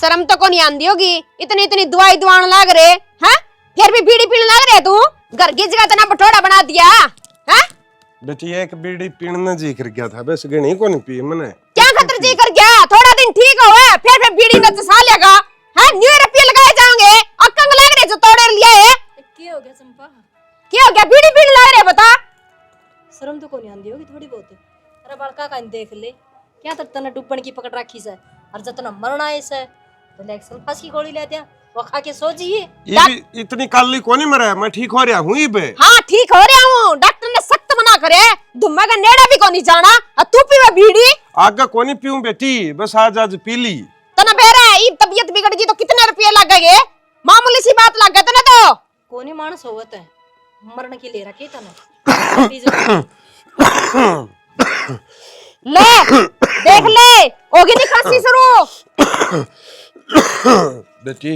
शर्म तो को नहीं आंदी होगी, इतनी इतनी दवाई दुआन लाग रहे हैं, फिर भी बीड़ी पीने लग रहे तू। घर की जगह तना बटोड़ा बना दिया है। बेटी एक बीड़ी पीने जी कर गया था, बस गणी को नहीं पी मैंने। क्या खतर जी कर गया? थोड़ा दिन ठीक हो फिर बीड़ी न चसा लेगा है। न्यू ईयर पे लगाए जाओगे, अक्कंग लग रहे जो तोड़े लिया है। क्या हो गया चंपा? क्या हो गया? बीड़ी पीने लग रहे बता। शर्म तो को नहीं आंदी होगी थोड़ी बहुत। अरे बड़का का देख ले, क्या तर तना डुब्बन की पकड़ रखी से और जतना मरना है से तो इलेक्शन फांस की गोली ले दिया, वो खा के सो जिए। ये भी इतनी काली को नहीं मरा, मैं ठीक हो रहा हूं ही बे। हाँ ठीक हो रहा हूँ, डॉक्टर ने सख्त मना करे धुम्मा का नेड़ा भी को नहीं जाना। तू पीवे बीड़ी? आगे को नहीं पीऊं बेटी, बस आज आज पी ली। तना बेरा ये तबीयत बिगड़ गई तो कितने रुपये लग गए? मामूली सी बात लग गए तना तो। कोनी मानस होवत है मरण के लिए रखे तना। ले देख ले होगी नहीं खांसी शुरू। बेटी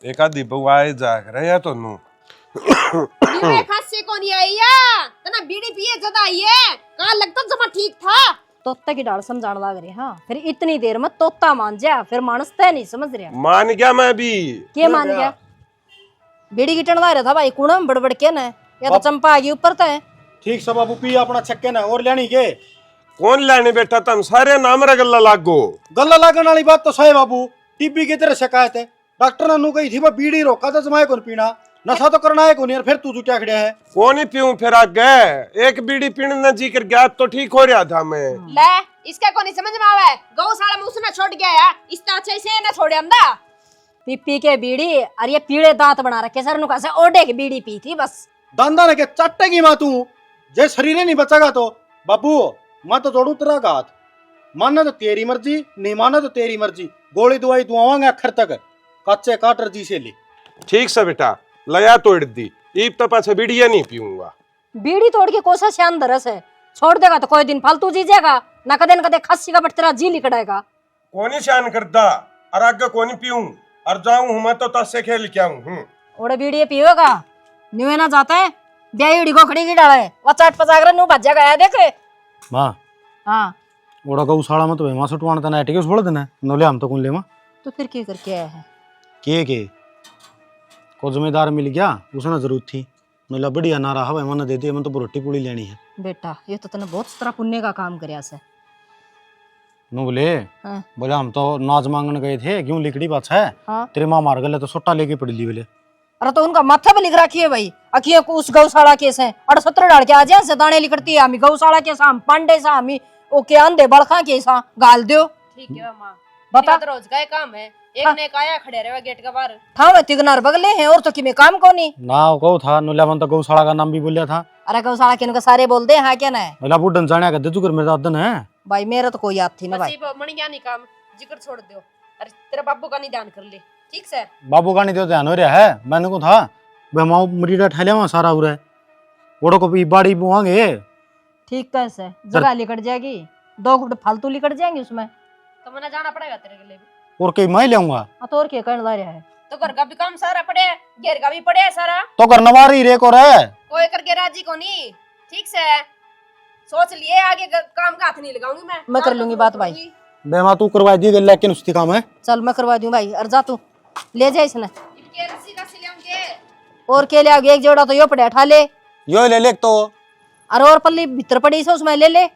एक आधी बुआए जाग रहे हैं तो नु ये खांसी को नहीं आई है, तना बीड़ी पिए ज्यादा आई है। कहां लगता जमा ठीक था। तोता की डाल समझाने लग रहे। हाँ फिर इतनी देर में तोता मान जा, फिर मानस तय नहीं समझ रहा। मान गया मैं भी। क्या मान गया? बीड़ी गिटन ला रहा था भाई कुणम बड़बड़ के न, या तो चंपा आ गई ऊपर तय। ठीक सब बाबू पी अपना छक्के ना और लेनी के कौन लेने बेटा, तुम सारे नाम रे गल्ला लागो। गल्ला लागण वाली बात तो सही बाबू। टीबी की तरह शिकायत है, डॉक्टर ने नु कही थी बीड़ी रोका तो जमाए कौन पीना, नशा तो करना है कौन यार। फिर तू क्या खड़िया है? कौन ही पीऊं फिर आगे, एक बीड़ी पीने न जी कर गया तो ठीक हो रहा था मैं। ले इसका को नहीं समझ में आवे, गौशाला में उसने छोड़ गया है, इसता अच्छे से ना छोड़े अंदा। पी के बीड़ी और ये पीड़े दांत बना रखे सर नु कैसे ओडे की बीड़ी पी थी बस। दांदा ने के चट्टेगी मां तू, जे शरीर नहीं बचेगा तो बाबू मैं तो जोड़ू तेरा हाथ। मानना तो तेरी मर्जी, नहीं मानना तो तेरी मर्जी। गोली दवाई दुआवांगे आखिर तक, कच्चे काटर जी से ले। ठीक से बेटा लया तोड़ दी, ईब तो पाछे बीड़िया नहीं पीऊंगा। बीड़ी तोड़ के कोसा शान दरस है, छोड़ देगा तो कोई दिन फालतू जी जाएगा ना, कदे न कदे खस्सी का बटतरा जी लिकड़ेगा। कौन शान करता और आगे कौन पीऊं और जाऊं मैं तो तस्से खेल के आऊं। ओड़े बीड़ी पियोगा न्यू ना जाता है ब्याई को खड़ी की डाला है वो चाट पचाकर नु भज्जा गया देखे। मां हाँ ओड़ा गौशाला में तो वेमा सुटवान तना टिके छोड़ देना नोले हम तो कौन लेमा। तो फिर क्या करके आया है? के को जिम्मेदार मिल गया उसने जरूरत थी, नोला बढ़िया ना रहा वेमा न दे दे, मैं तो रोटी पूड़ी लेनी है। बेटा ये तो तने बहुत तरह पुण्य का काम करया से। नो बोले हाँ। बोले हम तो नाज मांगने गए थे, क्यों लिकड़ी बात है? हाँ। तेरे मां मार गए तो सोटा लेके पड़ी ली बोले। अरे तो उनका माथा पे लिख रखी है भाई अखिया को उस गौशाला के से 78 डाल के आ जाए से दाने लिखती है हमी गौशाला के साम पांडे सा हमी ओके अंधे बड़खा के सा गाल दो। ठीक है मां, बता तो रोज का काम है। एक ने काया खड़े रहे गेट के बाहर। हाँ तिगनार बगले हैं और तो कि मैं काम कोनी ना कहो था नोला मन तो गौशाला का नाम भी बोलिया था। अरे गौशाला के उनका सारे बोल दे। हाँ क्या ना है नोला बुढ़न जाने का दे तू कर मेरा दादन है भाई, मेरा तो कोई याद थी ना भाई। मणि क्या नहीं काम, जिक्र छोड़ दो। अरे तेरा बाबू का निदान कर ले ठीक से। बाबू का नहीं तो ध्यान हो रहा है, मैंने को था भाई माँ मरीडा ठहले वहां सारा हो रहा है, ओड़ो को भी बाड़ी बुआंगे। ठीक कैसे जगह लिकट जाएगी, 2 घुट फालतू लिकट जाएंगे उसमें तो मना जाना पड़ेगा तेरे के लिए भी। और कहीं मैं लेऊंगा तो और क्या करने ला रहा है? तो घर का भी काम सारा पड़े है, घेर का भी पड़े है सारा, तो घर नवारी रे को रे कोई करके राजी को नहीं। ठीक से सोच लिए आगे काम का हाथ नहीं लगाऊंगी मैं कर लूंगी बात भाई। बेमा तू करवा दी लेकिन उसकी काम है। चल मैं करवा दूं भाई, और जा तू ले जा इसने। इनके रस्सी का सिलाऊंगे और के ले आओगे? एक जोड़ा तो यो पड़े उठा ले, यो ले ले तो अरे और पल्ली भीतर पड़ी से उसमें ले ले।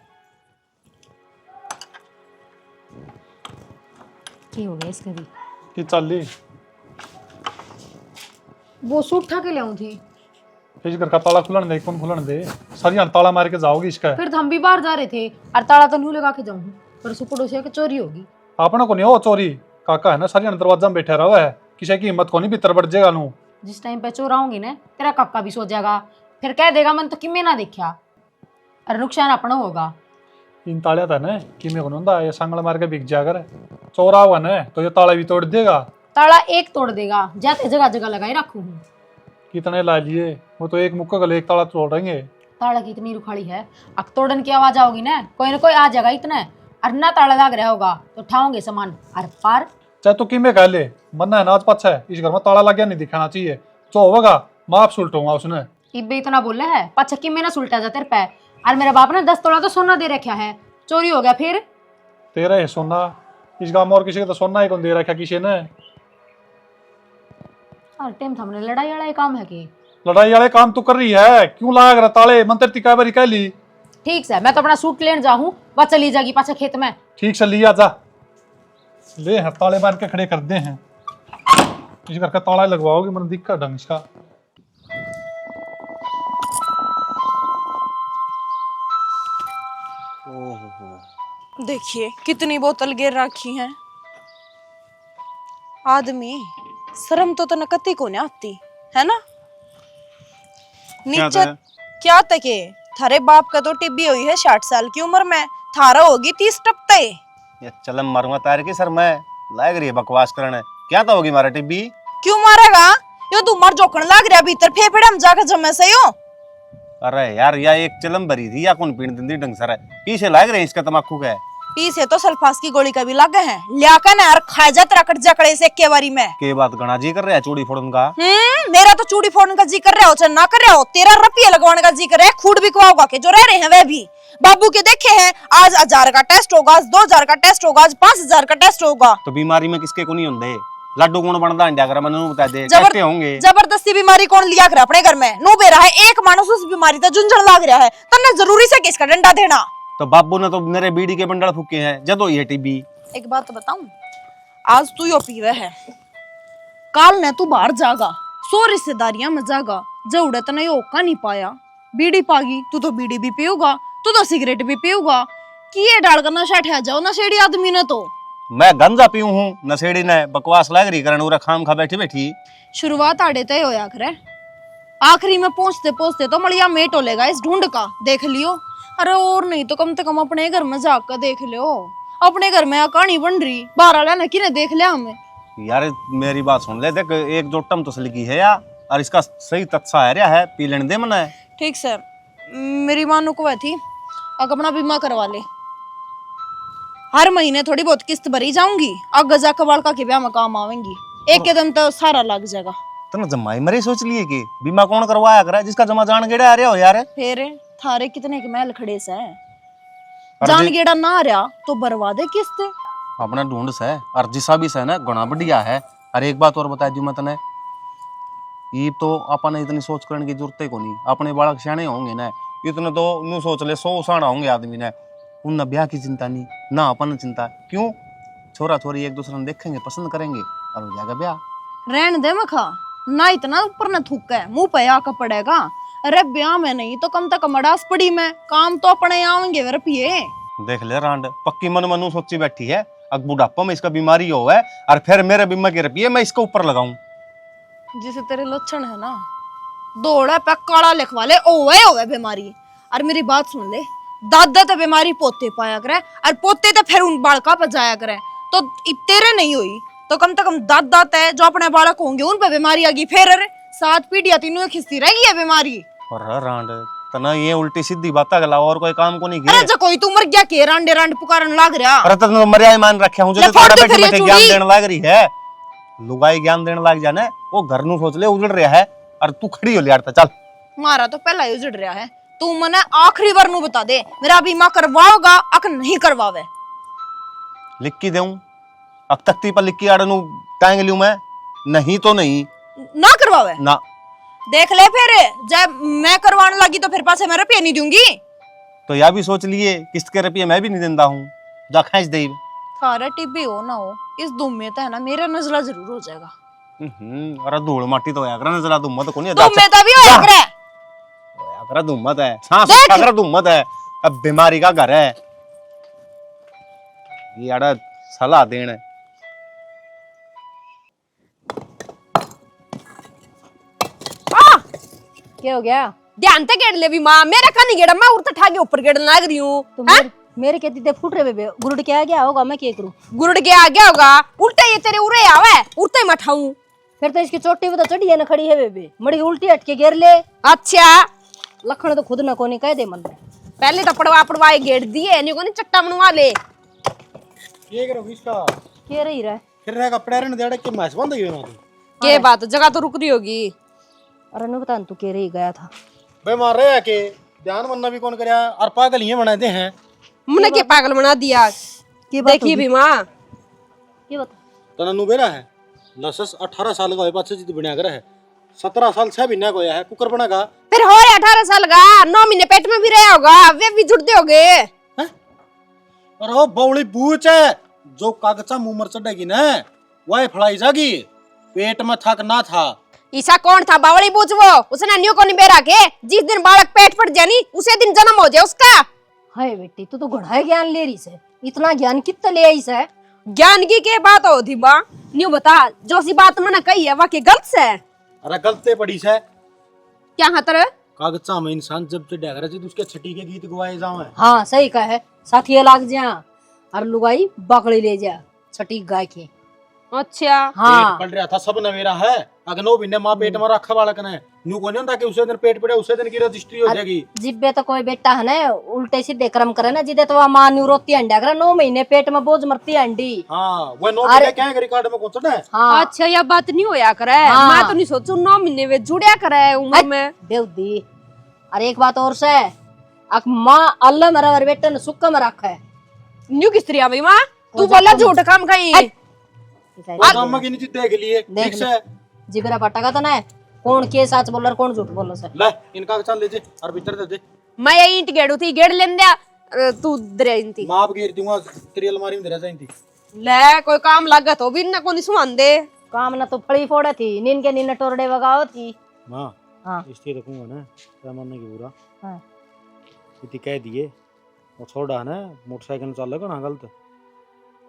की हो गया इसका भी कि चल ली वो सूट उठा के ले आऊं थी, इस घर का ताला खुलन दे, कौन खुलन दे? सारी ताला मार के जाओगी इसका। फिर तो हम भी बाहर जा रहे थे और ताला तो नहीं लगा के जाऊं, पर पड़ोसिया की चोरी होगी। आपने को नहीं हो चोरी, काका है ना सारी दरवाजा में बैठा रहा है, किसी की हिम्मत को नहीं भीतर बढ़ जाएगा नू। जिस टाइम पे चोर आऊंगी ना तेरा काका भी सो जाएगा, फिर कह देगा मन तो किमे ना देखा, और नुकसान अपना होगा। इन तालिया था ना कि मैं को ये सांगल मार के बिक जा कर चोर आवा ना तो ये ताला भी तोड़ देगा। ताला एक तोड़ देगा, जाते जगह जगह लगाई रखू हूँ। कितने ला लिए, वो तो एक मुक्का गले एक ताला तोड़ देंगे। ताला की इतनी रुखाड़ी है, अब तोड़न की आवाज आओगी ना कोई आ जाएगा इतना, और ना ताला लग रहा होगा तो उठाओगे सामान और पार। चाहे तो किमे कह ले, मरना है नाच पच्छा है, इस घर में ताला लग गया नहीं दिखाना चाहिए, जो होगा माफ सुलटूंगा उसने। इब्बे इतना बोले है पाछा किमे ना सुलटा जा तेरे पे, और मेरे बाप ने 10 तोला तो सोना दे रखा है, चोरी हो गया फिर तेरा है सोना, इस गांव में और किसी का तो सोना ही कौन दे रखा किसी ने। हर टाइम हमने लड़ाई वाला काम है कि लड़ाई वाले काम तो कर रही है, क्यों लाया कर ताले मंत्र ती बारी कह ली। ठीक से मैं तो अपना सूट लेने जाऊं, वह चली जाएगी पाछे खेत में। ठीक से लिया जा, ले है ताले मार के खड़े कर दे हैं। इस घर का ताला लगवाओगे मन दिक्कत ढंग इसका। देखिए कितनी बोतल गिर रखी हैं। आदमी शर्म तो नकती को नहीं आती है ना। नीचे क्या तके थारे बाप का तो टिब्बी हुई है 60 साल की उम्र में, थारा होगी 30 टपते। ये चलम मारूंगा तार की सर मैं लाग रही है बकवास करने। क्या तो होगी मारा टिब्बी? क्यों मारेगा? यो तू मर जोकन लाग रहा भीतर फेफड़े हम जाकर जमे से यो। अरे यार या एक चलम भरी थी या कौन पीण दिंदी ढंग सर है पीछे लाग रहे हैं इसका तमाकू का है। पीछे तो सल्फास की गोली का भी लगे हैं, लिया कर ना यार खा जा तेरा कट जा कड़े से के बारी में। के बात गणा जी कर रहा है चूड़ी फोड़न का। मेरा तो चूड़ी फोड़ने का जी कर रहा हो चाहे ना कर रहा हो, तेरा रुपये लगवाने का जी कर रहा है। खूड बिकवाओगा के जो रह रहे हैं वे भी बाबू के देखे हैं। आज 1000 का टेस्ट होगा, आज 2000 का टेस्ट होगा, आज 5000 का टेस्ट होगा। तो बीमारी में किसके को नहीं होंगे? लड्डू कौन बनता अंडा कर मैंने बता दे कैसे होंगे? जबरदस्ती बीमारी कौन लिया कर अपने घर में? नो बेरा है एक मानुस उस बीमारी से झुंझुन लाग रहा है, तन्ने जरूरी से किसका डंडा देना? तो बाबू ने तो मेरे बीड़ी के बंडल फूके हैं जदो ये टीबी। एक बात बताऊं, आज तू यो पीवे है, काल ने तू बाहर जागा, 100 रिश्तेदारियां में जागा, जऊड़े तने यो का नहीं पाया। बीड़ी पागी तू तो बीड़ी भी पीऊगा, तू तो सिगरेट भी पीऊगा। किए डाल कर नशा ठह जाओ नशेड़ी आदमी ने तो। मैं गंजा पीऊ हूँ नशेड़ी ने बकवास लाग रही करन उरा खाम खा बैठी बैठी। शुरुआत आड़े तय होया करे, आखिरी में पहुंचते पहुंचते तो मलिया मेट होलेगा इस ढूंढ का, देख लियो। अरे और नहीं तो कम से कम अपने घर में जाकर देख लियो। अपने घर में कहानी बन रही, बाहर वाला ने किने देख लिया हमें। यार मेरी बात सुन ले, देख एक जोटम तो सलगी है या और इसका सही तत्सा है है पी लेने दे मना है। ठीक से मेरी मानू को थी अब अपना बीमा करवा ले, हर महीने थोड़ी बहुत किस्त भरी जाऊंगी, अब गजा कबाड़ का के ब्याह में काम आवेंगी, एक के दम तो सारा लग जाएगा। तो जमाई मरे सोच लिए कि बीमा कौन करवाया करे जिसका जमा जान गेड़ा आ रहा हो यार। फिर थारे कितने के महल खड़े से जान गेड़ा ना आ रहा तो बर्बाद है किस्त। अपना ढूंढ से और जिसा भी से ना गुना बढ़िया है। और एक बात और बता दूं मैं तने, ये तो अपन इतनी सोच करने की जरूरत को नहीं, अपने बालक सियाने होंगे ना, इतने तो नू सोच ले 100 साढ़ा होंगे आदमी ने, उन ब्याह की चिंता नहीं ना अपन चिंता। क्यों? छोरा छोरी एक दूसरे ने देखेंगे पसंद करेंगे और हो जाएगा ब्याह। रहन दे मखा ना इतना ऊपर न थूक है मुंह पे आकर पड़ेगा। अरे ब्याह में नहीं तो कम तक अड़ास पड़ी में काम तो अपने आवेंगे वे रुपये। देख ले रांड पक्की मन मनू सोची बैठी है, अब बुढ़ापा में इसका बीमारी हो है और फिर मेरे बीमा के रुपये मैं इसके ऊपर लगाऊं। जिसे तेरे लक्षण है ना, दौड़ा पे काला लिखवा ले ओवे बीमारी। और मेरी बात सुन ले, दादा तो बीमारी पोते पाया करे और पोते तो फिर उन बालका पर जाया करे, तो तेरे नहीं हुई तो कम से कम दादा तय जो अपने बालक होंगे उन पे बीमारी आ गई, फिर अरे 7 पीढ़ियां तीनों खिस्ती रहेगी है बीमारी। और रांड तना ये उल्टी सीधी बातें गला और कोई काम को नहीं अरे जो कोई तू मर गया के रांडे रांड पुकारन लाग रहा। अरे तो मर्यादा मान रखे हूं जो तेरा बैठे बैठे ज्ञान देने लाग रही है, लुगाई ज्ञान देने लाग जाने वो घर नु सोच ले उजड़ रहा है और तू खड़ी हो लिया चल। मारा तो पहला ही उजड़ रहा है, तू मने आखिरी बार नु बता दे मेरा बीमा करवाओगा अक नहीं करवावे। लिख की देऊं अब तख्ती पर लिख की आड़ नु टांग लूं मैं, नहीं तो नहीं ना करवावे ना। देख ले फिर जब मैं करवाने लगी तो फिर पासे मैं रुपये नहीं दूंगी। तो यह भी सोच लिए किस्त के रुपये मैं भी नहीं देता हूँ, जा खींच दे। थारा टिब्बी हो ना हो इस दुम में तो है ना मेरा नजला जरूर हो जाएगा। अरे धूल माटी तो होया करे नजला दुम्मत को नहीं दुम में तो भी होया करे, होया करे दुम्मत है सांस उठा करे दुम्मत है, अब बीमारी का घर है ये आड़ा सलाह देने। क्या हो गया? ध्यान से गेड़ ले भी मां, मेरा का नहीं गेड़ा, मैं उड़ता ठाके ऊपर गेड़न लाग रही हूं। तो मेरे कहती थे फुट रहे बेबे गुरुड़ के आ गया होगा, मैं क्या करूं? गुरुड़ के आ गया होगा, उल्टा ये तेरे उरे आवे, उड़ता ही मठाऊं। फिर तो इसकी चोटी पे तो चढ़ी है ना खड़ी है बेबे, मड़ी उल्टी हटके घेर ले। अच्छा लखन तो खुद ना कोनी कह दे मन पहले तो पड़वाए गेड़ दिए, नहीं कोनी चट्टा बनवा ले। ये करो इसका के रही रहा फिर रहेगा पड़ेरन देड़े के मैच बंद ही ना तू। के बात जगह तो रुक रही होगी। अरे न बता तू के रही गया था बे मार रहे है के ध्यान वरना भी कौन करया और पागल ही बनाते हैं। मुने के पागल बना दिया। देखी भी मां ये बता तना नु बेरा है लसस 18 साल का होए पाछे जित बनिया करे है 17 साल 6 महीने को है कुकर बनेगा। फिर हो रहे 18 साल का 9 महीने पेट में भी रहा होगा, वे भी जुड़ते होगे। और वो बौली बूच है जो कागजा मुंह मर चढ़ेगी ना वह फड़ाई जागी। पेट में थक ना था। ईसा कौन था बावली बूझ वो? उसने न्यू को नहीं बेरा के जिस दिन बालक पेट पर जानी उसे दिन जन्म हो जाए उसका। हाय बेटी तू तो घड़ा ज्ञान ले रही से, इतना ज्ञान कितना ले आई से? ज्ञान की के बात होती बा? न्यू बता जो सी बात मैंने कही है वाकई गलत से? अरे गलते पड़ी से क्या खतर? कागजा में इंसान जब से डगर जी उसके छठी के गीत गवाए जाओ। हाँ सही कहा है, साथी लाग जा और लुगाई बकड़ी ले जा छठी गाय के। अच्छा हाँ पेट पड़ रहा था सब नवेरा है अगनो भी ने माँ पेट में रखा बालक ने न्यू को नहीं होता कि उसे दिन पेट पड़े उसे दिन की रजिस्ट्री हो जाएगी। जिब्बे तो कोई बेटा है ना उल्टे सीधे कर्म करे ना जिदे तो वह मां न्यू रोती अंडा करे 9 महीने पेट में बोझ मरती अंडी। हाँ वो 9 महीने क्या है रिकॉर्ड में कोचट है। हाँ अच्छा यह बात नहीं होया करे। हाँ। मैं तो नहीं सोचू 9 महीने में जुड़या करे उम्र में बेउदी। और एक बात और से अक मां अल्लाह मेरा बेटे ने सुक्का में रखा है। न्यू किस तरह भाई माँ तू बोला झूठ काम कहीं वो काम की नीचे देख लिए ठीक से जिगरा पटका तो ना कौन के सच बोल रहा कौन झूठ बोल रहा है। ले इनका चल ले जे और भीतर दे दे। मैं ये ईंट गेड़ू थी गेड़ लेन दिया तू दरेन थी माप गिर दूंगा तेरी अलमारी में धरा जाएंगी। ले कोई काम लगा तो भी ना कोनी सुन दे काम ना तो फड़ी फोड़े थी नीन के नीन टोरडे वगाओ थी। मां हाँ इसलिए रखूंगा ना क्या मानने की बुरा। हाँ इतनी कह दिए वो छोड़ा ना मोटरसाइकिल चल लगा ना गलत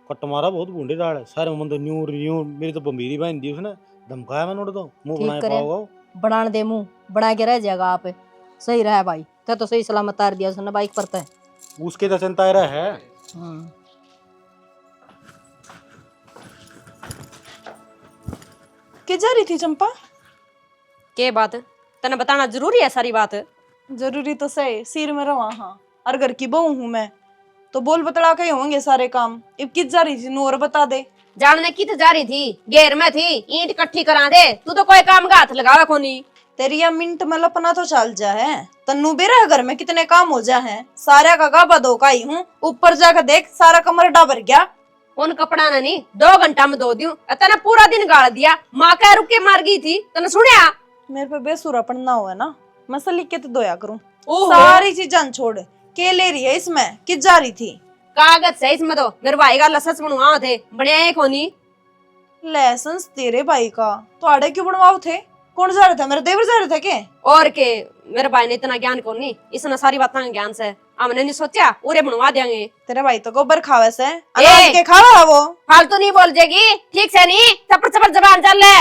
कट मारा बहुत बूंदे डाल सारे मन तो न्यू न्यू मेरी तो बंबीरी बहन दी उसने धमकाया मैं नोट दो मुंह ठीक बनाए करे। पाओगा बना दे मुंह बना के रह जाएगा आप सही रहा भाई तो सही सलामत तार दिया उसने बाइक पर है। उसके तो चिंता रहा है। के जा रही थी चंपा? के बात तने बताना जरूरी है सारी बात? जरूरी तो सही सिर में रवा। हाँ और घर की बहू हूँ मैं तो बोल बतला के ही होंगे सारे काम। अब किस जा रही थी नू और बता दे। जानने की तो जा रही थी घेर में थी ईंट इकट्ठी करा दे तू तो कोई काम का हाथ लगावा कोनी। तेरी या मिनट में लपना तो चल जा है तन्नू बेरा घर में कितने काम हो जा है सारा का गाबा दो का ही हूँ ऊपर जाकर देख सारा कमर डाबर गया। उन कपड़ा ने नहीं 2 घंटा में धो दूं तने पूरा दिन गाड़ दिया माँ कह रुक के मार गई थी तने सुनिया? मेरे पे बेसुरापन ना हुआ ना मैं लिख के तो दोया करूँ ओहो। सारी चीजें छोड़ के ले रही है इसमें किस जा रही थी? कागज से इसमें तो मेरे भाई का लसस बनवाओ थे बने कोनी। लाइसेंस तेरे भाई का तो आड़े क्यों बनवाओ थे? कौन जा रहे थे? मेरे देवर जा रहे थे के? और के मेरे भाई ने इतना ज्ञान कोनी इसने सारी बातें ज्ञान से हमने नहीं सोचा उरे बनवा देंगे। तेरे भाई तो गोबर खावे से अनाज के खावा वो फालतू नहीं बोल जाएगी ठीक से नहीं चपर चपर जबान चल ले।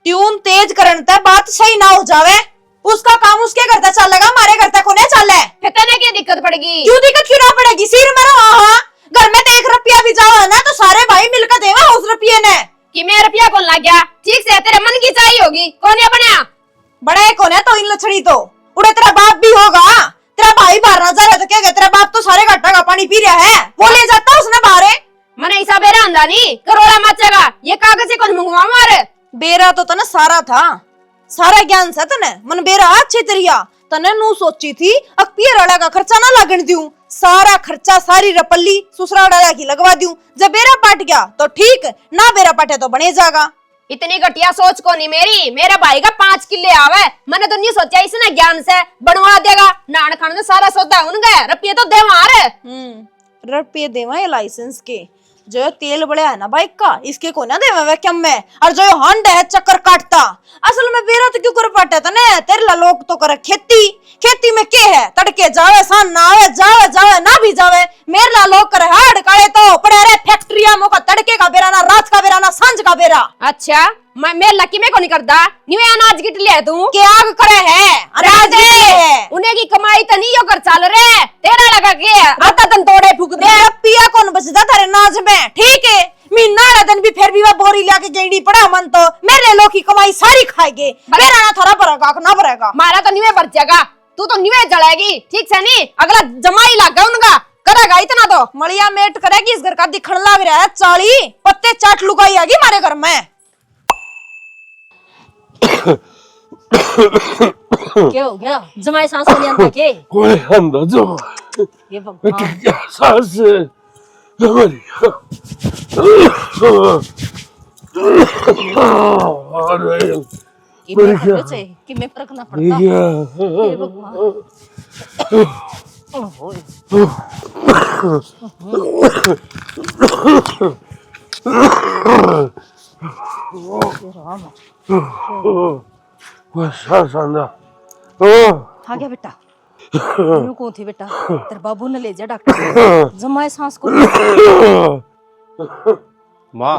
ट्यून तेज करन ते बात सही ना हो जावे उसका काम उसके करता चलेगा हमारे करता कोने चले। फिर तने क्या दिक्कत पड़ेगी? क्यों दिक्कत क्यों ना पड़ेगी? सिर में रहा हाँ घर में 1 रुपया भी जाओ ना तो सारे भाई मिलकर देवा उस रुपये ने कि मैं रुपया कौन लग गया? ठीक से तेरे मन की चाहिए होगी कौन है बनया? बड़ा कौन है तो इन लछड़ी तो उड़े तेरा बाप भी होगा तेरा भाई बाहर ना जा रहा तो क्या गया तेरा बाप तो सारे घाटा का पानी पी रहा है वो ले जाता उसने बाहर। मने ऐसा बेरा अंदा नहीं करोड़ा मचेगा ये कागज से कौन मंगवा मारे? बेरा तो तने सारा था सारा ज्ञान से तने मन बेरा अच्छे तरिया तने नू सोची थी अकपियर वाला का खर्चा ना लगन दूं सारा खर्चा सारी रपल्ली ससुराल वाला की लगवा दूं जब बेरा पाट गया तो ठीक ना बेरा पाटे तो बने जाएगा। इतनी घटिया सोच को नहीं मेरी मेरे भाई का 5 किले आवे मैंने तो नहीं सोचा इसने ज्ञान से बनवा देगा नान खान में सारा सौदा उनका रुपये तो दे मार। रुपये देवा ये लाइसेंस के जो तेल बड़ा है ना बाइक का इसके को ना देवा वैक्यूम में और जो हंड है चक्कर काटता असल में बेरा तो क्यों कर पाटे था ना तेरे लोग तो करे खेती में क्या है तड़के जावे सान ना आवे जावे जावे ना भी जावे मेरे ला लोग करे हाड़ काले तो पड़े रहे फैक्ट्रिया में का तड़के का बेरा ना रात का बेरा ना सांझ का बेरा। अच्छा मैं मेरे लकी में को नहीं करता निवे अनाज गिट लिया तू क्या करे है अनाज है उन्हें की कमाई तो नहीं कर चल रहे तेरा लगा के आता तन तोड़े फूक दे पिया कौन बचता तेरे नाज में ठीक है महीना दिन भी फिर भी वह बोरी लाके गेड़ी पड़ा मन तो मेरे लोग की कमाई सारी खाएगे मेरा ना थोड़ा भरेगा ना भरेगा मारा तो निवे भर जाएगा तू तो निवे जलाएगी ठीक से नहीं अगला जमाई लगा उनका करेगा इतना तो मलिया मेट करेगी इस घर का दिखण लग रहा है 40 पत्ते चाट लुगाई आगी हमारे घर में। क्या हो गया जमाई सांस नहीं आंदा के कोई अंदर जो ये भगवान क्या सांस हमारी किमें फर्क ना पड़ता हे भगवान ओहो आ गया बेटा यूं कौन थी बेटा तेरे बाबू ने ले जा डॉक्टर जमाए सांस को माँ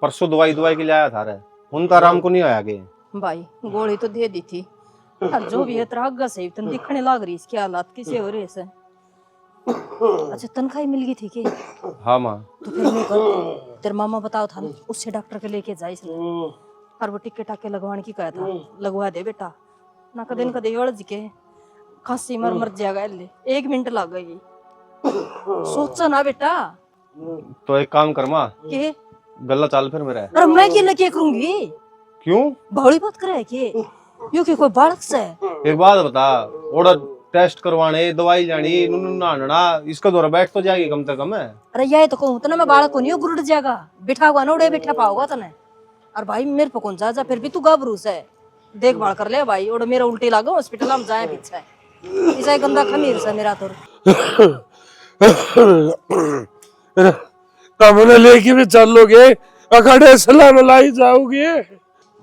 परसों दवाई के लिए आया था रे उन तो आराम को नहीं आया के भाई गोली तो दे दी थी और जो भी है तेरा अग्गा से तन दिखने लग रही इसकी हालात किसे हो रही है अच्छा तनख्वाही मिल गई थी कि हाँ माँ तो फिर मैं कर तेरे मामा बताओ था ना उससे डॉक्टर के लेके जाए इसने और वो टिक्के टाके लगवाने की कहा था लगवा दे बेटा ना कदे कदे उलझ के खांसी मर जाएगा ले 1 मिनट लग गई सोचा ना बेटा तो एक काम कर माँ के गला चाल फिर मेरा अरे मैं के लेके करूंगी क्यों बड़ी बात करे के यू के कोई बालक से एक बात बता ओड़ा टेस्ट करवाने दवाई जानी नहाना इसका दौरा बैठ तो जाएगी कम से कम है अरे यही तो कहूँ तना मैं बालक को नहीं गुरुड़ जाएगा बिठा हुआ ना उड़े बैठा पाओगा तने और भाई मेरे पे कौन जा फिर भी तू घबरूस है देखभाल कर ले भाई और मेरा उल्टी लागो हॉस्पिटल हम जाए पीछे ऐसा गंदा खमीर से मेरा तो कमरे लेके भी चलोगे अखड़े सलाम लाई जाओगे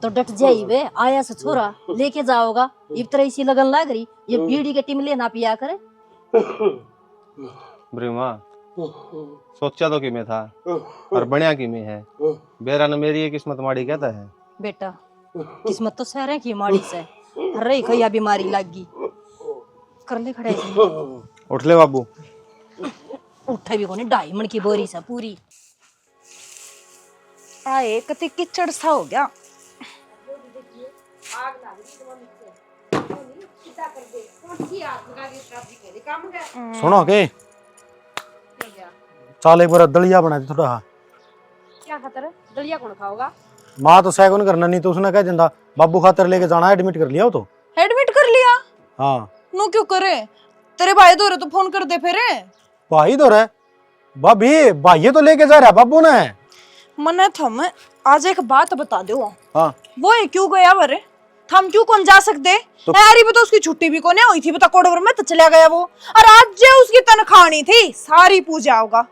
तो डट जाई वे आया से छोरा लेके जाओगा इब तरह इसी लगन लाग रही ये बीड़ी के टिमले ना पिया करे ब्रिमा सोचा तो कि मैं था और बढ़िया कि मैं है बेरा ने मेरी ये किस्मत माड़ी कहता है बेटा किस्मत तो सहरे की माड़ी से अरे खैया बीमारी लग गई कर ले खड़े उठ ले बाबू उठे भी कोनी डायमंड की बोरी से पूरी आए कति किचड़ सा हो गया सुनो के चाल एक बार दलिया बना दे थोड़ा क्या खातर दलिया कौन खाओगा? माँ तो सैगुन करना नहीं तो उसने कह दिंदा बाबू खातर लेके जाना एडमिट कर लिया हो तो एडमिट कर लिया हाँ नो क्यों करे तेरे भाई दो तो फोन कर दे फिर भाई तो रहे भाभी भाई तो लेके जा रहा बाबू ने मने थम आज एक बात बता दो हाँ वो है क्यों गया वरे हम क्यों कौन जा सकते तो यारी भी तो उसकी छुट्टी भी कोने हुई थी बता कोडवर में तो चला गया वो और आज जो उसकी तनख्वाह थी सारी पूजा होगा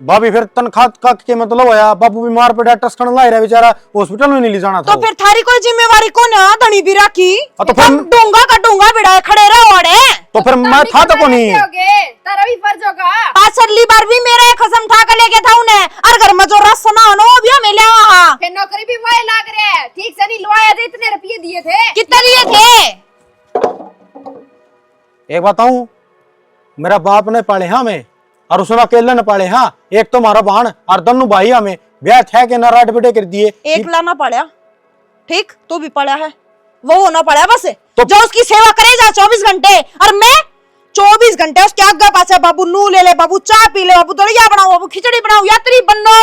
भाभी फिर तनख्वाह का के मतलब आया बाबू बीमार पड़ा टेस्ट करने ला रहा बेचारा हॉस्पिटल में नहीं ले जाना था तो फिर थारी कोई जिम्मेवारी कौन है धनी भी रखी तो फिर डोंगा का डोंगा बिड़ा खड़े रहो अड़े तो फिर मैं था तो कोनी तारा भी फर्ज होगा। पाछली बार भी मेरा कसम ठा के लेके था उन्हें और घर में जो रस ना हो वो भी हमें ले वहां फिर नौकरी भी वही लाग रहे है ठीक से नहीं लवाया थे इतने रुपये दिए थे कितने लिए थे एक बताऊं मेरा बाप ने पाले हाँ मैं और उसने अकेले न पाले हाँ एक तो हमारा बहन और दोनों भाई हमें ब्याह थे के ना राट बेटे कर दिए एक लाना पड़ा ठीक तो भी पड़ा है वो होना पड़ा बस तो जो उसकी सेवा करे जा 24 घंटे और मैं 24 घंटे उसके आगे पास बाबू नू ले ले बाबू चाय पी ले बाबू दलिया बनाओ बाबू खिचड़ी बनाओ यात्री बनो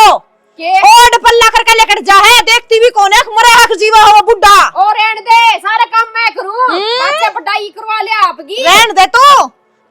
ओड पल्ला करके लेकर जा है देखती भी कौन है मरे हक जीवा हो बुड्ढा और रहने दे सारा काम मैं करूं बच्चे पढ़ाई करवा ले आपकी रहने दे तू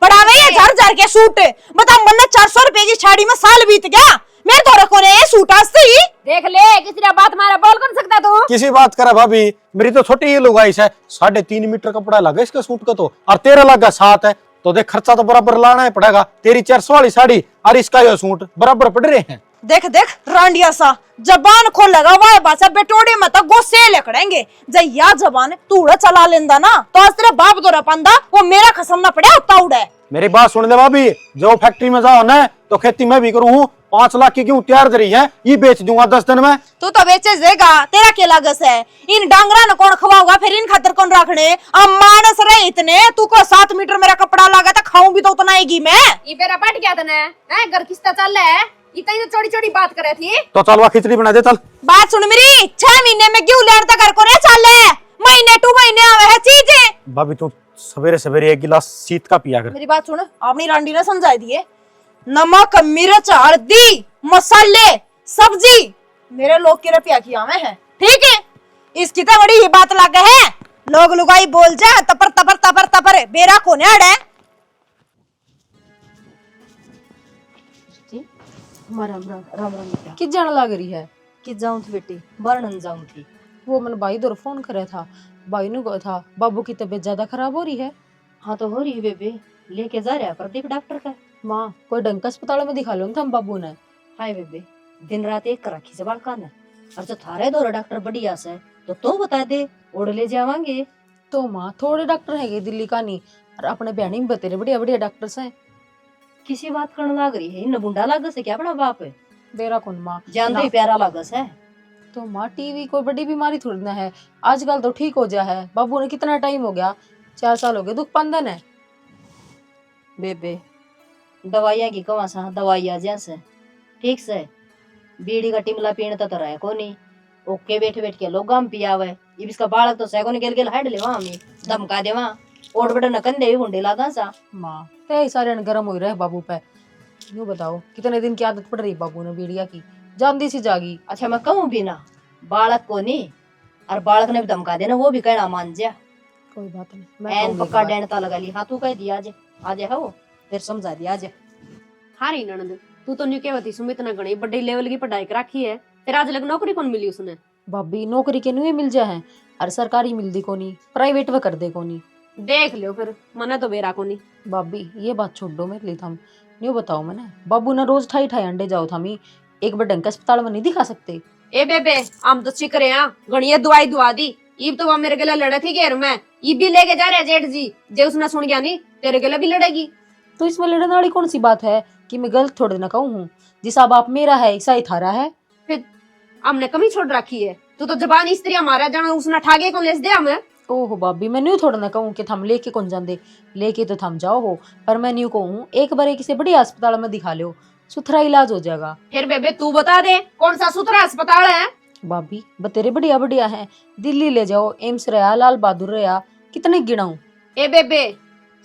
पढ़ावे ये झर के सूट बता मन 400 रुपए की साड़ी में साल बीत गया मैं तो रखो ने ये सूट आस्ते ही देख ले किसी ने बात मारा बोल कौन सकता तू किसी बात करा भाभी मेरी तो छोटी ही लुगाई है 3.5 मीटर कपड़ा लगा इसका सूट का तो और तेरा लगा 7 है तो देख खर्चा तो बराबर लाना ही पड़ेगा तेरी 400 वाली साड़ी और इसका ये सूट बराबर पड़ रहे हैं देख देख रांडिया सा जबान खोलेगा वाह बासा बेटोड़े मत गोसे लेकड़ेंगे जय या जबान तूड़ा चला लेंदा ना तो आज तेरे बाप दो रपंदा वो मेरा खसम ना पड़े उतना उड़े मेरी बात सुन ले भाभी जो फैक्ट्री में जाओ ना तो खेती में भी करूँ 5 लाख की क्यों तैयार करी है ये बेच दूंगा 10 दिन में तू तो बेचे देगा तेरा क्या लागत है इन डांगरा न कौन खवाऊगा फिर इन खातर कौन रखने अब मानस रहे इतने तू को 7 मीटर मेरा कपड़ा लगा था खाऊं भी तो उतना आएगी मैं ये बेरा पट गया तने हैं घर किस्ता चल है इतनी तो छोटी छोटी बात करे थी तो चल वहाँ खिचड़ी बना दे चल बात सुन मेरी 6 महीने में क्यों लेर तक घर को नहीं चले महीने 2 महीने आवे है चीजें भाभी तू सवेरे सवेरे 1 गिलास शीत का पिया कर मेरी बात सुन अपनी रांडी ने समझाई दिए नमक मिर्च हल्दी मसाले सब्जी मेरे लोग के रुपया किया में है ठीक है इसकी तो बड़ी ही बात लग है लोग लुगाई बोल जा तपर तपर तपर तपर बेरा कोने अड़े राम राम राम राम किस जाने लग रही है कि जाऊं थी बेटी, वर्णन जाऊं थी। वो मैंने भाई दौर फोन कराया था, भाई ने कहा था बाबू की तबीयत ज्यादा खराब हो रही है। हाँ तो हो रही है बेबे, लेके जा रहा प्रदीप डॉक्टर का। माँ कोई ढंग का अस्पताल में दिखा लो हम बाबू ने। हाय बेबे, दिन रात एक राखी से बालका ने, और जो थारे दो डॉक्टर बढ़िया से तो बता दे, ओढ़ ले जावांगे। तो माँ थोड़े डॉक्टर है दिल्ली का नहीं, और अपने बहनी में बतेरे बढ़िया बढ़िया डॉक्टर हैं। किसी बात करने लाग रही है, इन बुंडा लागस है क्या अपना बाप है? बेरा कौन माँ, जानते ही प्यारा लागस है। तो माँ टीवी कोई बड़ी बीमारी थोड़ी ना है, आजकल तो ठीक हो जा है। बाबू ने कितना टाइम हो गया, 4 साल हो गए, दुख पंदन है। बेबे दवाइयाँ की कवा सा दवाइयाँ जैसे ठीक से बीड़ी का टिमला पीने तो रहे को नहीं, ओके बैठ बैठ के लोग गाम पियावे। ये इसका बालक तो सैको ने गेल गेल हाइड ले वहां में धमका दे वहां ओट बड़ा नकन दे हुंडे लागा सा। माँ ते सारे गरम हो रहे बाबू पे। यूँ बताओ कितने दिन की आदत पड़ रही बाबू ने बीड़िया की, जानती सी जागी। अच्छा मैं कहूँ भी ना, बालक को नहीं और बालक ने भी धमका देना, वो भी कहना मान जा। कोई बात नहीं, एन कहूंगी पक्का एक बार। डेंटा लगा ली। हाँ तू कह दिया आज है वो, फिर समझा दिया आज। हारी ननद, तू तो न्यू कहती सुमित ने घणी बड़ी लेवल की पढ़ाई कर रखी है, फिर आज लग नौकरी कौन मिली उसने? भाभी नौकरी के नुए मिल जा है, और सरकारी मिलती कोनी, प्राइवेट व कर दे कोनी। देख लियो फिर, मने तो बेरा कोनी। भाभी ये बात छोड़ दो मेरे लिए, थम न्यू बताओ मैंने बाबू ने रोज ठाई ठाई अंडे जाओ थमी, एक बार ढंग का अस्पताल में नहीं दिखा सकते? ए बेबे हम तो चिक रहे हैं, घणी दवाई दुआ दी। इब तो वह मेरे गला लड़े थी घेर में, इब भी लेके जा रहे जेठ जी, जे उसने सुन गया नहीं तेरे गला भी लड़ेगी। तो इसमें लड़ने वाली कौन सी बात है कि मैं गलत थोड़े ना कहूँ हूँ, जिसा बाप मेरा है ऐसा ही थारा है। फिर हमने कमी छोड़ रखी है, तू तो जबान स्त्री हमारा जाना उसने ठागे कौन लेस दे हमें। ओहो भाभी मैं न्यू थोड़ा ना कहूँ कि थम लेके कौन जाते, लेके तो थम जाओ हो, पर मैं न्यू कहूँ एक बार किसी बड़ी अस्पताल में दिखा लो, सुथरा इलाज हो जाएगा। फिर बेबे तू बता दे कौन सा सुथरा अस्पताल है? भाभी बतेरे बढ़िया बढ़िया है, दिल्ली ले जाओ, एम्स रहा, लाल बहादुर रहा, कितने गिनाऊं। ए बेबे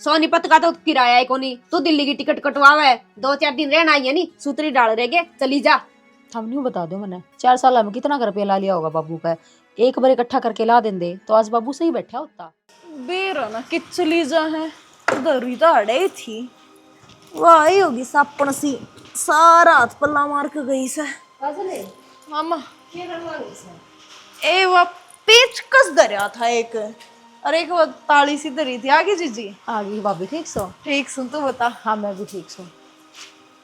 सोनीपत का तो किराया है कोनी, तू दिल्ली की टिकट कटवावे, 2-4 दिन रहना आई है नी, सूतरी डाल रहेगे चली जा। हम न्यू बता दो मैंने 4 साल में कितना रुपया ला लिया होगा बाबू का, एक बार इकट्ठा करके ला देंगे तो आज बाबू सही बैठा होता। बेरा ना कि चली जा है, उधर ही तो अड़े थी, वह आई होगी सापन सी, सारा हाथ पल्ला मार के गई से। मामा ए वो पेचकस धरा था एक, और एक वो ताली सी धरी थी आगे जीजी। आ गई भाभी, ठीक सो? ठीक सुन तू बता। हाँ मैं भी ठीक सो।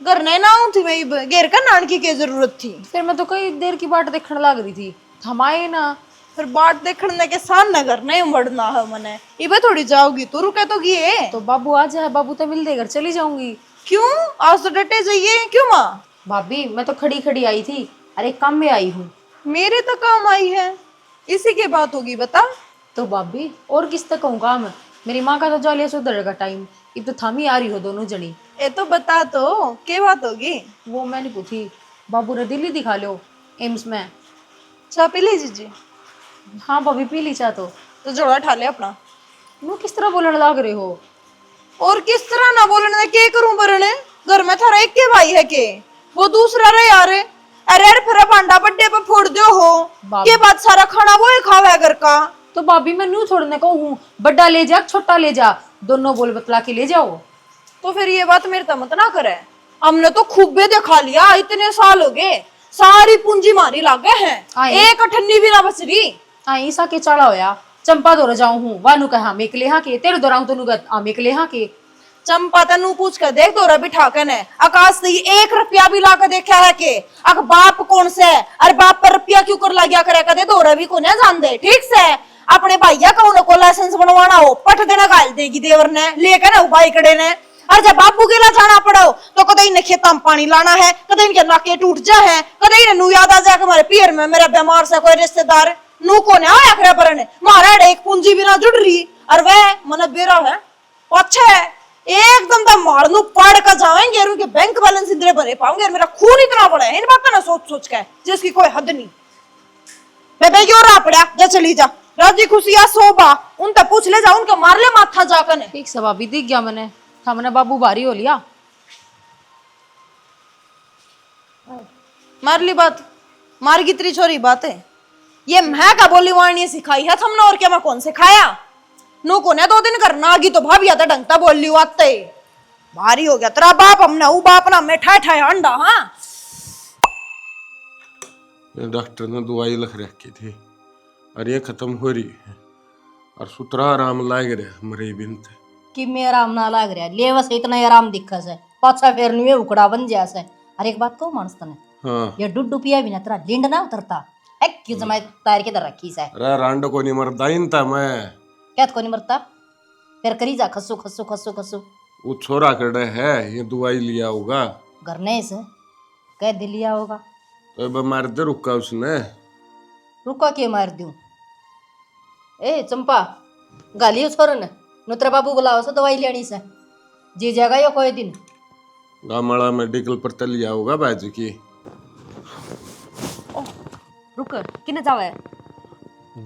घर नहीं ना आऊं थी मैं, घेर का नान की क्या जरूरत थी? फिर मैं तो कई देर की बाट देखने लग रही थी, थमाए ना। फिर बाट देखने के सामने घर नहीं बढ़ना है मने, इबे थोड़ी जाओगी तू, रुके तो गिए। तो बाबू आ जाए, बाबू तो मिल दे घर चली जाऊंगी। क्यों आज तो डटे जाइए, क्यों माँ? भाभी मैं तो खड़ी खड़ी आई थी, अरे काम में आई हूँ। मेरे तो काम आई है, इसी की बात होगी बता। तो भाभी और किस तक कहूँ काम, मेरी माँ का तो जालिया सुधर का टाइम, अब तो थामी आ रही हो दोनों जनी। ए तो बता तो क्या बात होगी? वो मैंने पूछी, बाबू ने दिल्ली दिखा लो एम्स में। चाय पी ली जीजी? हाँ भाभी पी ली चाह तो जोड़ा ठा ले अपना। वो किस तरह बोलने लग रहे हो? और किस तरह ना बोलने दे, के करूं बरने? घर में थारा एक के भाई है के, वो दूसरा रे यार। अरे फिर भांडा बड्डे पे फोड़ दो हो, के बाद सारा खाना वो ही खावा है घर का। तो भाभी मैं न्यू छोड़ने को हूँ, बड्डा ले जा छोटा ले जा, दोनों बोल बतला के ले जाओ। तो फिर ये बात मेरे तमत ना करे, हमने तो खूबे दिखा लिया, इतने साल हो गए, सारी पूंजी मारी लागे हैं, एक अठन्नी भी ना बच रही। ईसा के चढ़ा होया, चंपा दौड़ जाऊं हूँ, वानू कहा हम एकले हाँ के, तेरे दौराऊ तो हम एकले हाँ के। चंपा तेनू पूछ कर देख, दौरा बिठा के ने आकाश से 1 रुपया भी ला के देखा है के? अक बाप कौन से, अरे बाप पर रुपया क्यों कर ला गया करे, कदे दौरा भी को जान दे। ठीक से अपने भैया का उनको लाइसेंस बनवाना हो, पट देना गाल देगी देवर ने लेकर ना भाई कड़े ने। और जब बापू के ला जाना पड़ो तो कदे इन्हें खेतों में पानी लाना है, कदे इनके नाके टूट जा है, कदे इन्हें नू याद आ जाए हमारे पियर में मेरा बीमार से कोई रिश्तेदार नू को ने आया करे पर ने मारा एक पूंजी भी ना जुड़ रही। और वह मन बेरा है अच्छा है, एकदम दा मार नू पाड़ का जाएंगे और उनके बैंक बैलेंस इधर भरे पाऊंगे, और मेरा खून इतना बड़ा है इन बातों ना सोच सोच के जिसकी कोई हद नहीं। बेबे क्यों रहा पड़ा, जा चली जा, राजी खुशिया सोबा उनसे पूछ ले जा, उनके मार ले माथा जाकर ने। ठीक सब अभी दिख गया मैंने, हमने बाबू भारी हो लिया। मार ली बात, मार की तेरी छोरी बात है, ये मैं का बोली वाणी सिखाई है तुमने, और क्या मैं कौन सिखाया? नो को ने 2 दिन करना आगी तो भाभी आता ढंगता बोल ली आते भारी हो गया तेरा बाप, हमने वो बाप ना मैं ठा ठा अंडा। हाँ ये डॉक्टर ने दवाई लिख रखी थी और ये खत्म हो रही है और सुतरा आराम लाग रहा मरी बिनते कि में आराम ना लाग रहा ले बस इतना आराम दिखा से पाछा फेर नुए उकड़ा बन जा से। अरे एक बात कहूं मानस तने, हाँ ये डुड्डू पिया भी ना तेरा लिंड ना उतरता है क्यों जमाए तार के दर रखी से। अरे रांडो को नहीं मरदा इन था मैं क्या को नहीं मरता फिर करी जा खसो खसो खसो खसो। वो छोरा कड़े है ये दवाई लिया होगा घर ने से कह दिलिया होगा तो अब मार दे रुका उसने रुका के मार दूं। ए चंपा गालियो छोरन नुत्रा बाबू बुलाओ से दवाई लेनी से जी जाएगा यो कोई दिन गामड़ा मेडिकल पर तल लिया होगा बाजी की। रुक किने जावे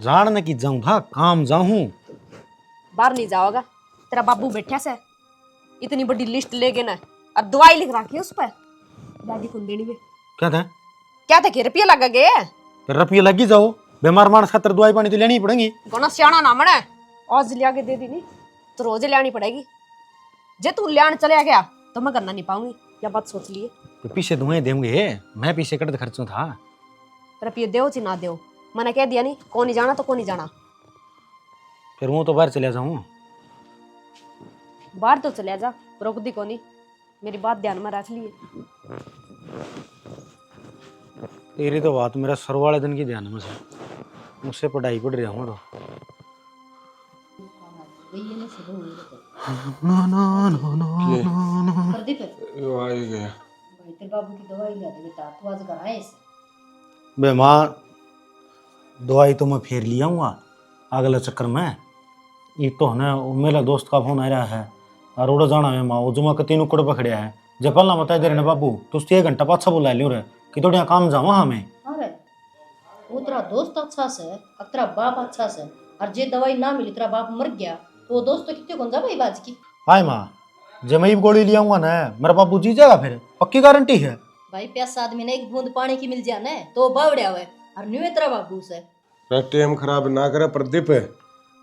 जानने की जाऊं था काम जाऊं बाहर नहीं जाओगा तेरा बाबू बैठा से इतनी बड़ी लिस्ट ले गए ना और दवाई लिख रखी है उस पर दादी को देनी भी क्या था क्या था कि रुपया लगा गए फिर रुपये लगी जाओ बीमार मानस खातर दवाई पानी तो लेनी ही पड़ेगी। गोना सियाना ना मने आज लिया के दे दी नहीं तो रोज लेनी पड़ेगी। जे तू लेन चले गया तो मैं करना नहीं पाऊंगी या बात सोच लिए। तो पीछे धुएं देंगे मैं पीछे कट खर्चों था रुपये दो ची ना दो मैंने कह दिया नहीं कौन नहीं जाना तो कौन नहीं जाना। फिर वो तो बाहर चले जाऊं बाहर तो चले जा रोक दी कोनी मेरी बात ध्यान में रख लिए। तेरी तो बात मेरा सर वाले दिन की ध्यान में से मुझसे पढ़ाई पढ़ रहा हूँ तो प्रदीप यो आ ही गया भाई तेरे बाबू की दवाई ले दे बेटा तू आज घर आए बे माँ दवाई तो मैं फेर लिया हूँ अगले चक्कर में ये तो है ना मेरा दोस्त का फोन आ रहा है और उड़ जाना है माँ वो जुमा के तीनों कुड़ पकड़िया है जब पहला बता दे रहे बाबू तुझ 1 घंटा पाछा बुला लियो रे कि थोड़ा काम जावा हमें। अरे वो तेरा दोस्त अच्छा से अब तेरा बाप अच्छा से और जे दवाई ना मिली तेरा बाप मर गया तो वो दोस्त तो कितने कौन जा भाई बाज की। हाय माँ जब मैं गोली लिया हूँ ना मेरा बाबू जी जाएगा फिर पक्की गारंटी है भाई प्यासा आदमी ने एक बूंद पानी की मिल जाए ना तो बावड़िया हुआ और न्यू तेरा बाबू से टाइम खराब ना करे प्रदीप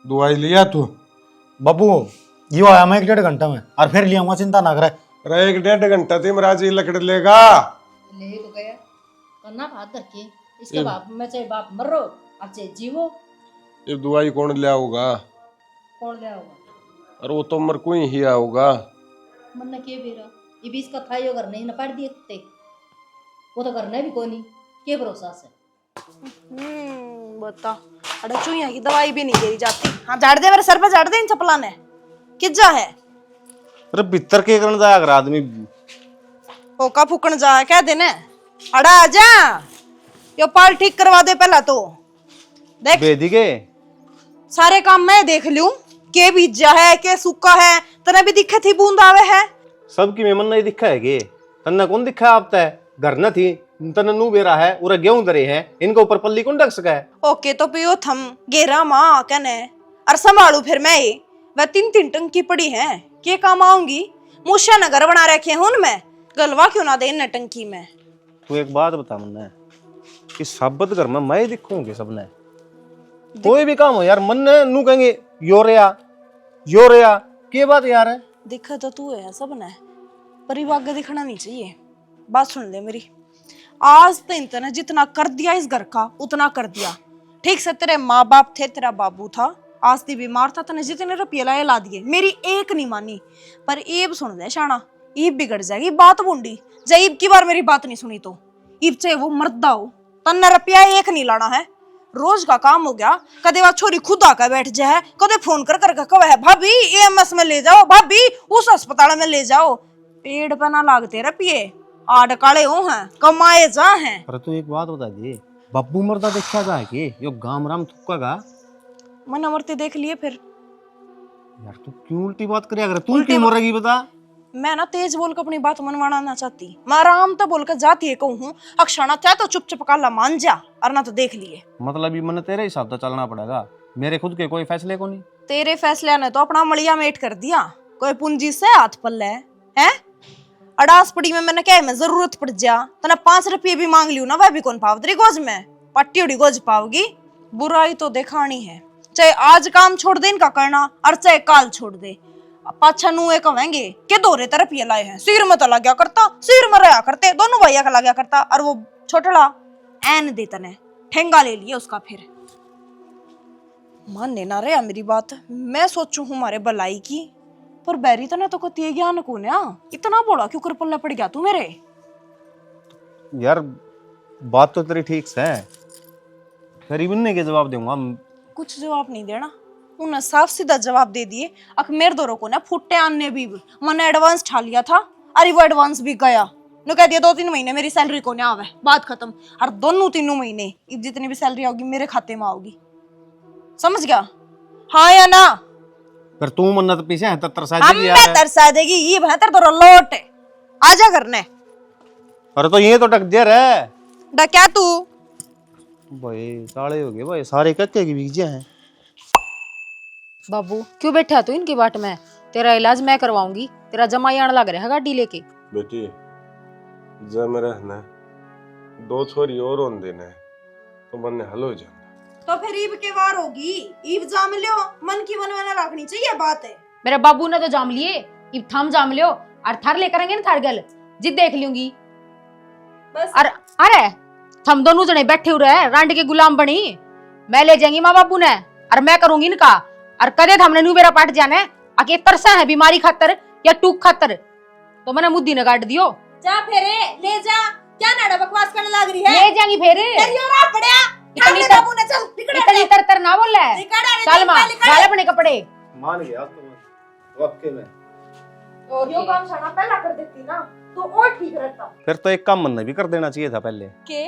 दवाई लिया तू बाबू यो आया मैं 1.5 घंटा में और फिर लिया चिंता ना करे। अरे 1.5 घंटा थी महाराज ये लकड़ लेगा ले तो गया करना हाथ धर के इसके बाप में चाहे बाप मर रो अब चाहे जीवो ये दवाई कौन लिया होगा कौन ले होगा और वो तो मर को ही होगा मन ने के बेरा ये भी इसका था यो घर नहीं न पड़ दिए ते वो तो करना भी कोनी के भरोसा से। बता अरे चुईया की दवाई भी नहीं गिरी जाती। हाँ झाड़ दे मेरे सर पे झाड़ दे इन चपला ने किज्जा है। अरे भीतर के कारण जाया कर आदमी होका फूकन जा क्या देने अड़ा आजा यो पाल ठीक करवा दे पहला तो देख बेदी के सारे काम मैं देख लूं के भीजा है के सूखा है तने भी दिखे थी बूंद आवे है सबकी मेमन नहीं दिखा है के तन्ना कौन दिखा आप तय घर न थी तन्ना नू बेरा है उरे गेहूं दरे हैं इनके ऊपर पल्ली कौन ढक सका है। ओके तो पियो थम गेरा माँ कहने और संभालू फिर मैं ही वह 3 टंकी पड़ी है के काम आऊंगी मूशा नगर बना रखे हूं मैं गलवा क्यों ना दे इन टंकी में। तू एक बात बता मुन्ने कि साबत घर में मैं दिखूंगे सबने कोई भी काम हो यार मन ने नू कहेंगे यो रेया के बात यार है दिखा तो तू है सबने पर ये आगे दिखना नहीं चाहिए। बात सुन ले मेरी आज तो इतने जितना कर दिया इस घर का उतना कर दिया ठीक से तेरे माँ बाप थे तेरा बाबू था आज ती बीमार था तने जितने रुपये लाए ला दिए मेरी एक नहीं मानी पर ईब सुन ले शाना ईब बिगड़ जाएगी बात बूंडी जब ईब की बार मेरी बात नहीं सुनी तो ईब चाहे वो मर्दा हो तन्ने रुपया एक नहीं लाना है रोज का काम हो गया कदे वह छोरी खुद आकर बैठ जाए कदे फोन कर कर कहे भाभी एएमएस में ले जाओ भाभी उस अस्पताल में ले जाओ पेड़ पे ना लागते रुपये आड़ काले हो हैं कमाए जा हैं। अरे तू एक बात बता दे बब्बू मरदा देखा जा के यो गाम राम थुक्कागा मन मरते देख लिए फिर यार तू क्यों उल्टी बात करे अगर तू क्यों मरेगी बता। मैं ना तेज बोल कर अपनी बात मनवाना ना चाहती मैं आराम तो बोल कर जाती है कहूँ अक्षाणा चाहे तो चुप चुप काला मान जा और ना तो देख लिए मतलब ये मन तेरे हिसाब से चलना पड़ेगा मेरे खुद के कोई फैसले को नहीं। तेरे फैसले ने तो अपना मलिया मेट कर दिया कोई पूंजी से हाथ पल्ले है अड़ास पड़ी में मैंने क्या में जरूरत पड़ जा तना 5 रुपये भी मांग लियो ना वह भी कौन पाव तेरी गोज में पट्टी उड़ी गोज पाओगी। बुराई तो दिखानी है चाहे आज काम छोड़ दे इनका करना और चाहे काल छोड़ दे पाछा नू एक कहेंगे के 2 रुपये लाए हैं सिर में तो लग गया करता सिर में रहा करते दोनों भैया का लग गया करता और वो छोटड़ा एन दे तने ठेंगा ले लिया उसका। फिर मानने ना रहा मेरी बात, मैं सोचू हूँ मारे भलाई की, पर बैरी तने तो कती ज्ञान को ना इतना बोला क्यों कर पल्ला पड़ गया तू मेरे। यार बात तो तेरी ठीक से है, गरीब ने के जवाब दूंगा। कुछ जवाब नहीं देना, उन्हें साफ सीधा जवाब दे दिए। अख मेरे दोनों को ना फुट्टे आने भी मैंने एडवांस ठा लिया था, अरे वो एडवांस भी गया। नो कह दिया 2-3 महीने मेरी सैलरी को ना आवे, बात खत्म। और दोनों 3 महीने अब जितनी भी सैलरी आओगी मेरे खाते में आओगी, समझ गया? हाँ या ना? फिर तू मन्नत पीछे है तो तरसा हम देगी मैं यार। तरसा देगी ये बेहतर तो लोट है। आजा करने अरे तो ये तो टक जर है डक्या तू। भाई साले हो गए भाई, सारे कच्चे की बीजे हैं। बाबू क्यों बैठा तू इनकी बाट में? तेरा इलाज मैं करवाऊंगी, तेरा जमाई आने लग रहा है गाड़ी लेके। बेटी जम रहना 2 छोरी और होने देना है तो मन हल हो जाना। तो फिर ईब के वार होगी, ईब जाम लियो, मन की मन में रखनी चाहिए बात है। मेरे बाबू ने तो जाम लिए, इब थम जाम लियो और थार ले करेंगे ना थार गल जिद देख लूंगी। बस और अरे थम दोनों जने बैठे हुए रहे रांड के गुलाम बनी, मैं ले जाएंगी माँ बाबू ने और मैं करूंगी इनका। और कदे हमने नू मेरा पाट जाना है आके तरसा है बीमारी खातर या टूक खातर, तो मैंने मुद्दी ने काट दियो। जा फेरे ले जा, क्या नाड़ा बकवास करने लग रही है? ले जाएंगी फिर तेरियोरा पड़या इतनी बाबू ने चल निकल इतनी तर ना बोल रहा है। चल माँ डाल अपने कपड़े। मान गया तो वाकई में। यो काम सारा पहला कर देती ना तो और ठीक रहता। फिर तो एक काम मन भी कर देना चाहिए था पहले। के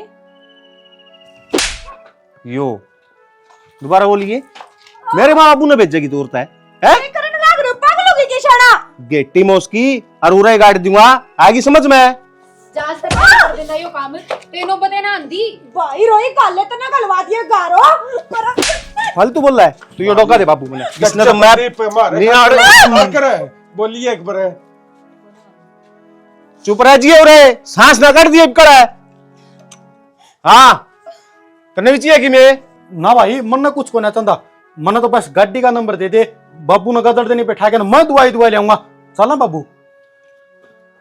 यो दोबारा बोलिए। मेरे माँ बाबू ने भेजेगी दूर है करने लग रहे हो पागल हो गई के शाना। गेटी मोस्की और उरे गाड़ दूंगा, आएगी समझ में? जांच तक कर देना यो काम तेनो बते ना आंधी भाई रोई गाले तो ना गलवा दिए गारो पर फालतू बोल रहा है तू। यो डोका दे बाबू मैंने, इसने तो मैं नहीं आड़े बोलिए एक बार। चुप रह जिए उरे, सांस ना काट दिए कर। हाँ करने भी चाहिए कि मैं ना भाई मन ने कुछ को ना चंदा, मन तो बस गाड़ी का नंबर दे दे, बाबू ने गदड़ देने बैठा के ना मैं दवाई ले आऊंगा। चल ना बाबू।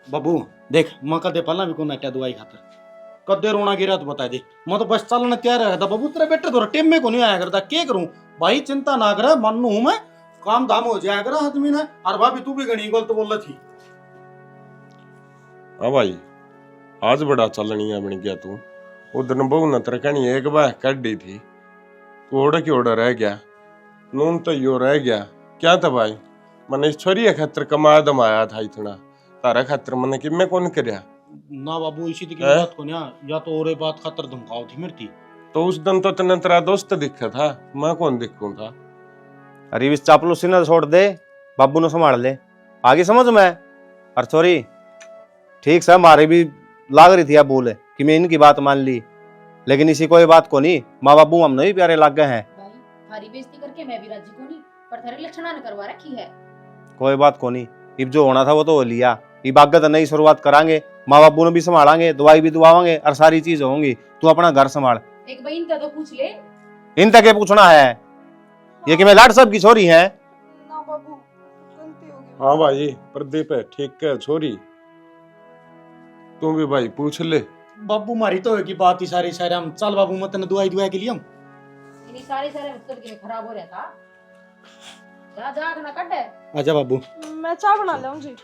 बाबू देख मैं कदे पहला भी को नाट्या दवाई खातर कदे रोना गिरा तो बता दे, मैं तो बस चलने तैयार रहता। बाबू तेरे बेटे तो टेम में को नहीं आया करता, क्या करूं भाई? चिंता ना कर, मानू हूं मैं, काम धाम हो जाया कर आदमी ने। और भाभी तू भी घनी गलत बोल रही थी। हाँ भाई आज बड़ा चलनिया बन गया तू। उधर बहु न तरकनी एक बार कट दी थी, ओड़ा की ओड़ा रह गया, नून तो यो रह गया। क्या था भाई, मैंने इस छोरी खातर कमा दम आया था इतना, तारा खातर मैंने कि मैं कौन करया ना बाबू इसी की बात को ना, या तो और बात खातर धमकाओ थी मेरी। तो उस दिन तो तेने तेरा दोस्त दिखा था, मैं कौन दिखूं था? अरे इस चापलूसी ना छोड़ दे, बाबू ने संभाल ले, आगे समझ में। और सॉरी ठीक से हमारे भी लाग रही थी अब बोले कि मैं इनकी बात मान ली, लेकिन इसी कोई बात को नहीं, माँ बाबू हम नहीं प्यारे लग गए हैं। भाई भारी बेइज्जती करके मैं भी राजी को नहीं, पर थारे लक्षणा ने करवा रखी है। कोई बात को नहीं, इब जो होना था वो तो हो लिया, इब आगे तो नई शुरुआत करांगे, माँ बाबू ने भी संभालेंगे, दवाई भी दुआवांगे और सारी चीज होंगी। तू अपना घर संभाल। एक बहन का तो पूछ ले। इन तक पूछना है ये कि मैं लाड साहब की छोरी है। ना बाबू गलती हो गई। हाँ भाई प्रदीप है ठीक है छोरी, तू भी भाई पूछ ले। बाबू मारी तो होगी बात ही सारी सारी। हम चल बाबू मत न दवाई दुआ के लिए हम इन्हीं सारे मतलब के खराब हो रहा था। जा जा ना कट है। आजा बाबू। मैं चाय बना लाऊं जी।